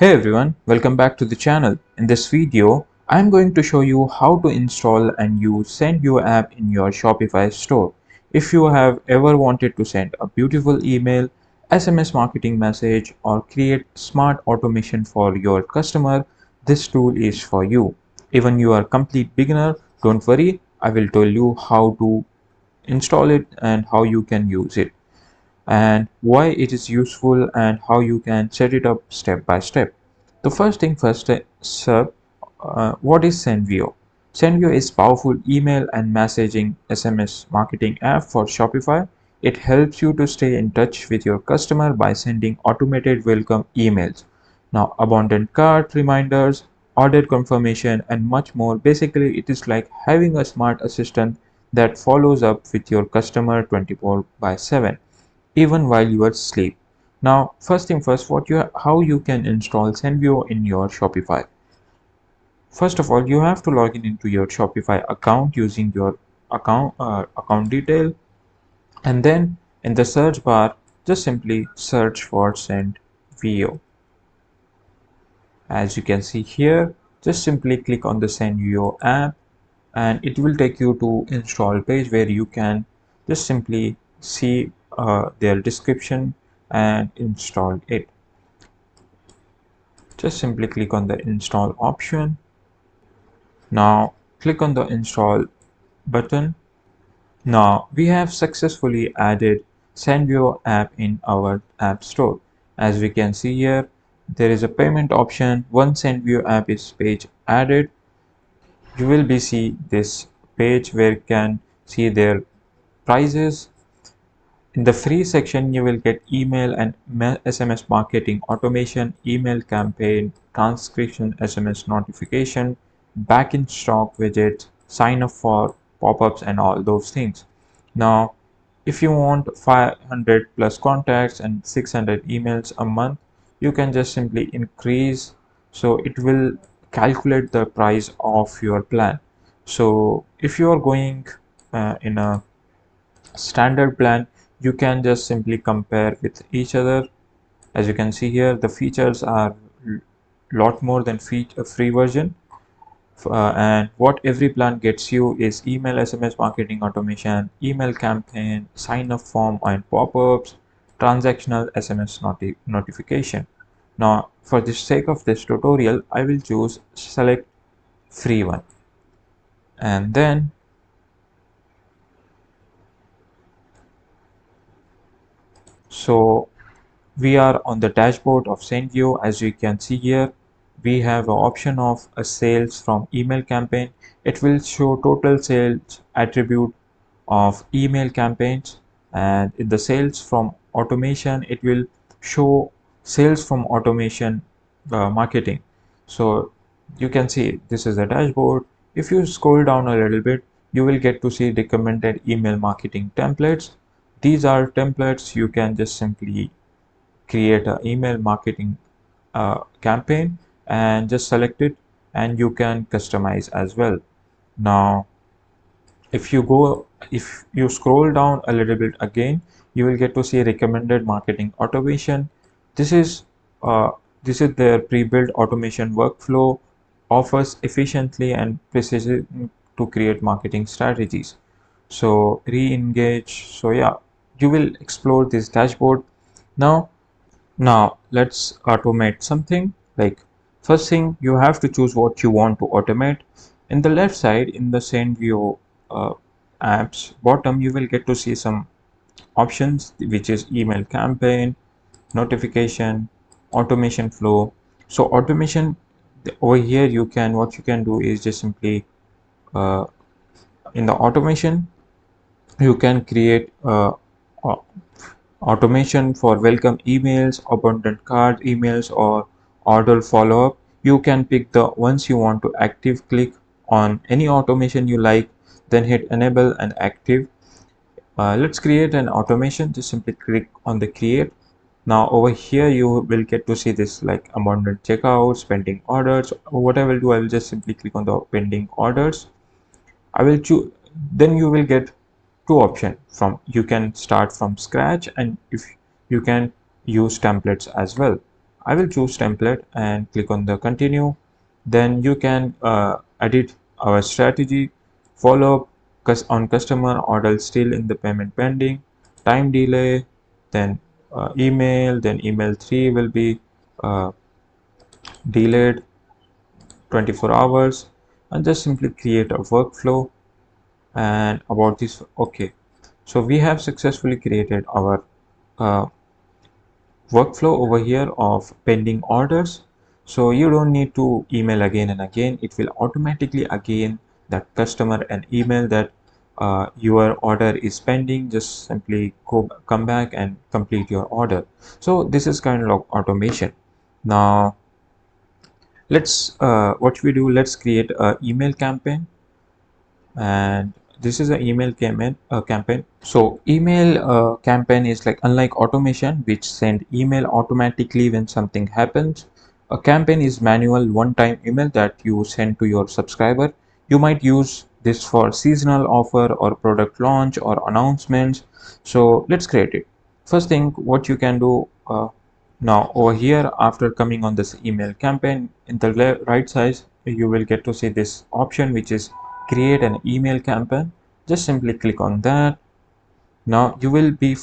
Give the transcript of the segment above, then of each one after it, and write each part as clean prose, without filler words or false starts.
Hey everyone, welcome back to the channel. In this video, I'm going to show you how to install and use Sendvio app in your Shopify store. If you have ever wanted to send a beautiful email, SMS marketing message, or create smart automation for your customer, this tool is for you. Even you are a complete beginner, don't worry, I will tell you how to install it and how you can use it and why it is useful and how you can set it up step by step. The first thing first, sir, what is Sendvio? Sendvio is powerful email and messaging SMS marketing app for Shopify. It helps you to stay in touch with your customer by sending automated welcome emails. Now, abundant cart reminders, order confirmation, and much more. Basically, it is like having a smart assistant that follows up with your customer 24 by 7 even while you are asleep. Now, first thing first, how you can install Sendvio in your Shopify. First of all, you have to log in into your Shopify account using your account detail, and then in the search bar, just simply search for Sendvio. As you can see here, just simply click on the Sendvio app, and it will take you to install page where you can just simply see their description and install it. Just simply click on the install option. Now click on the install button. Now we have successfully added Sendvio app in our app store. As we can see here, there is a payment option. Once Sendvio app is page added, you will be see this page where you can see their prices. In the free section, you will get email and SMS marketing automation, email campaign, transcription, SMS notification, back in stock widgets, sign up for pop-ups and all those things. Now, if you want 500 plus contacts and 600 emails a month, you can just simply increase. So it will calculate the price of your plan. So if you are going in a standard plan, you can just simply compare with each other. As you can see here, the features are lot more than a free version, and what every plan gets you is email SMS marketing automation, email campaign, sign up form and pop-ups, transactional SMS notification. Now for the sake of this tutorial, I will choose select free one, and then so we are on the dashboard of Sendvio. As you can see here, we have an option of a sales from email campaign. It will show total sales attribute of email campaigns, and in the sales from automation, it will show sales from automation marketing. So you can see this is the dashboard. If you scroll down a little bit, you will get to see recommended email marketing templates. These are templates. You can just simply create an email marketing campaign and just select it, and you can customize as well. Now if you scroll down a little bit again, you will get to see recommended marketing automation. This is uh, this is their pre-built automation workflow, offers efficiently and precision to create marketing strategies. So re-engage. So yeah, you will explore this dashboard. Now let's automate something. Like, first thing, you have to choose what you want to automate. In the left side, in the Sendvio uh, apps bottom, you will get to see some options, which is email campaign, notification, automation flow. So automation, over here you can, what you can do is just simply uh, in the automation you can create automation for welcome emails, abundant card emails, or order follow-up. You can pick the ones you want to active, click on any automation you like, then hit enable and active. Let's create an automation. Just simply click on the create. Now over here you will get to see this like abundant checkouts, pending orders. What I will do, I will just simply click on the pending orders. I will choose, then you will get two options. From you can start from scratch, and if you can use templates as well. I will choose template and click on the continue. Then you can edit our strategy, follow up on customer order still in the payment pending, time delay, then email, then email 3 will be uh, delayed 24 hours, and just simply create a workflow and about this. Okay, so we have successfully created our uh, workflow over here of pending orders. So you don't need to email again and again. It will automatically again that customer an email that your order is pending. Just simply come back and complete your order. So this is kind of automation. Now let's what we do, let's create a email campaign, and this is an email campaign. So email campaign is like unlike automation which send email automatically when something happens. A campaign is manual one-time email that you send to your subscriber. You might use this for seasonal offer or product launch or announcements. So let's create it. First thing what you can do, now over here after coming on this email campaign, in the right side you will get to see this option which is create an email campaign. Just simply click on that. Now you will be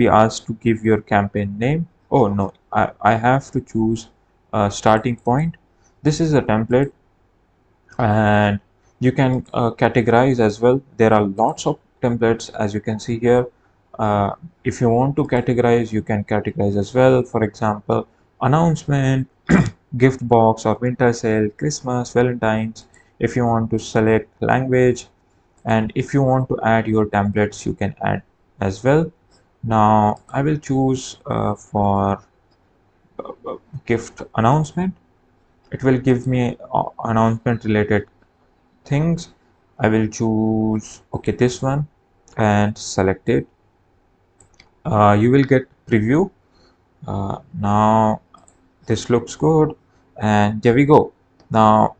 asked to give your campaign name. Oh no, I have to choose a starting point. This is a template, and you can categorize as well. There are lots of templates as you can see here. If you want to categorize, you can categorize as well. For example, announcement, gift box or winter sale, Christmas, Valentine's. If you want to select language, and if you want to add your templates, you can add as well. Now I will choose for gift announcement. It will give me announcement related things. I will choose okay this one and select it. You will get preview. Now this looks good, and there we go. Now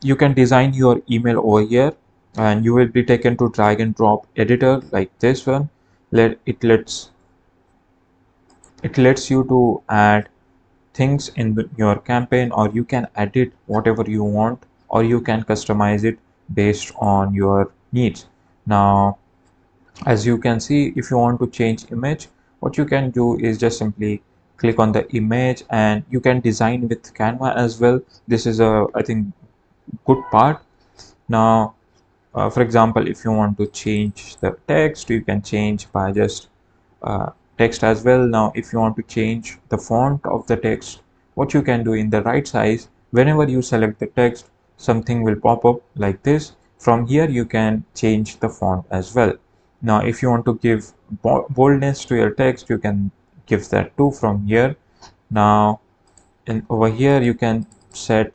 you can design your email over here, and you will be taken to drag and drop editor like this one. Let it lets it lets you to add things in your campaign, or you can edit whatever you want, or you can customize it based on your needs. Now as you can see, if you want to change image, what you can do is just simply click on the image, and you can design with Canva as well. This is a, I think, good part. Now for example, if you want to change the text, you can change by just uh, text as well. Now if you want to change the font of the text, what you can do in the right size, whenever you select the text, something will pop up like this. From here you can change the font as well. Now if you want to give boldness to your text, you can give that too from here. Now and over here you can set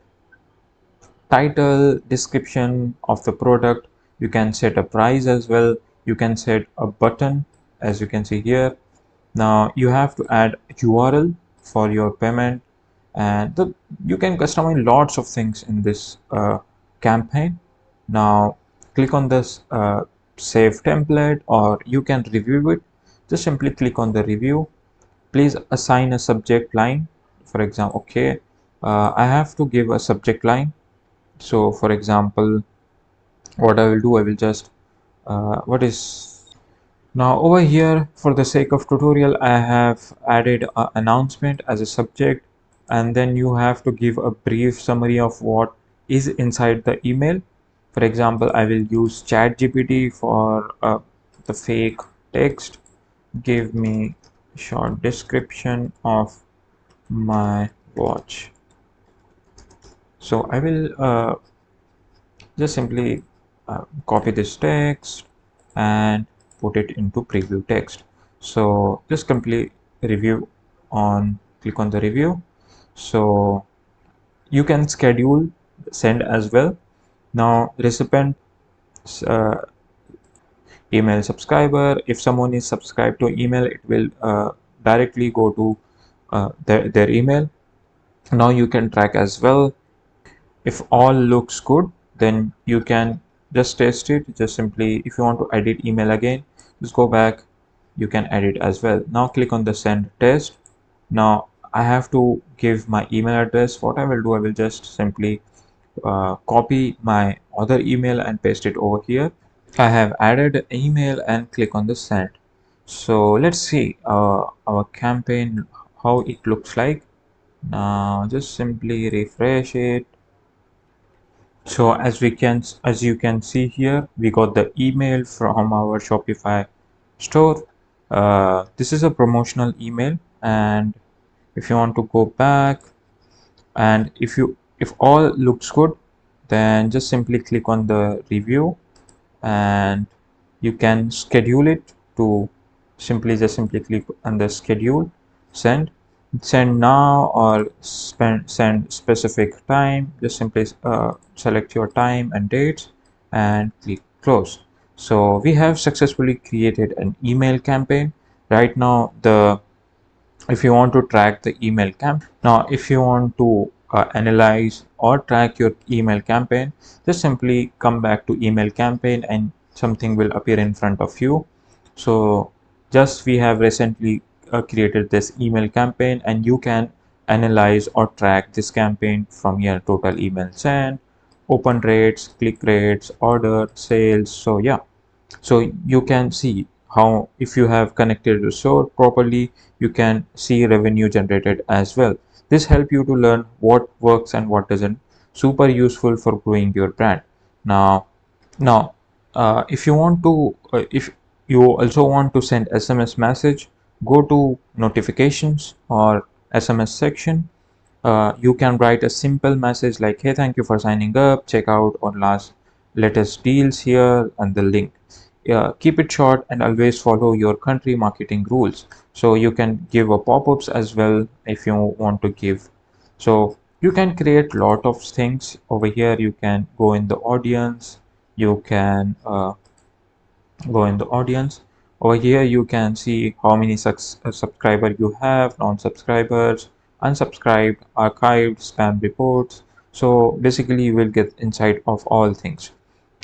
title, description of the product. You can set a price as well. You can set a button as you can see here. Now you have to add URL for your payment, and you can customize lots of things in this campaign. Now click on this save template, or you can review it. Just simply click on the review. Please assign a subject line. For example, okay, I have to give a subject line. So for example, what I will do, I will just what is now over here, for the sake of tutorial, I have added an announcement as a subject, and then you have to give a brief summary of what is inside the email. For example, I will use ChatGPT for the fake text. Give me short description of my watch. So I will just simply copy this text and put it into preview text. So just complete review on, click on the review. So you can schedule send as well. Now recipient, uh, email subscriber, if someone is subscribed to email, it will directly go to their email. Now you can track as well. If all looks good, then you can just test it. Just simply, if you want to edit email again, just go back, you can edit as well. Now click on the send test. Now I have to give my email address. What I will do, I will just simply copy my other email and paste it over here. I have added an email and click on the send. So let's see our campaign, how it looks like. Now just simply refresh it. So as you can see here, we got the email from our Shopify store. This is a promotional email, and if you want to go back, and if all looks good, then just simply click on the review, and you can schedule it to simply click on the schedule, send now, or send specific time. Just simply select your time and dates and click close. So we have successfully created an email campaign. Right now, the if you want to track the email campaign, now if you want to analyze or track your email campaign, just simply come back to email campaign and something will appear in front of you. So just we have recently created this email campaign, and you can analyze or track this campaign from your total email sent, open rates, click rates, order, sales. So yeah, so you can see how, if you have connected your store properly, you can see revenue generated as well. This help you to learn what works and what doesn't. Super useful for growing your brand. Now now if you want to if you also want to send SMS message, go to notifications or SMS section. You can write a simple message like, hey, thank you for signing up, check out our last latest deals here and the link. Keep it short and always follow your country marketing rules. So you can give a pop-ups as well if you want to give. So you can create lot of things over here. You can go in the audience, you can go in the audience. Over here you can see how many subscriber you have, non-subscribers, unsubscribed, archived, spam reports. So basically you will get insight of all things.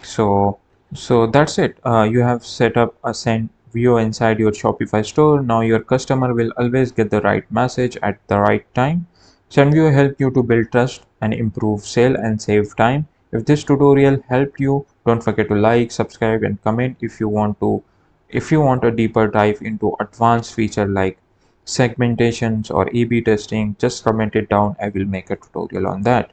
So so that's it. You have set up a send view inside your Shopify store. Now your customer will always get the right message at the right time. Sendvio help you to build trust and improve sale and save time. If this tutorial helped you, don't forget to like, subscribe, and comment. If you want a deeper dive into advanced feature like segmentations or A/B testing, just comment it down. I will make a tutorial on that.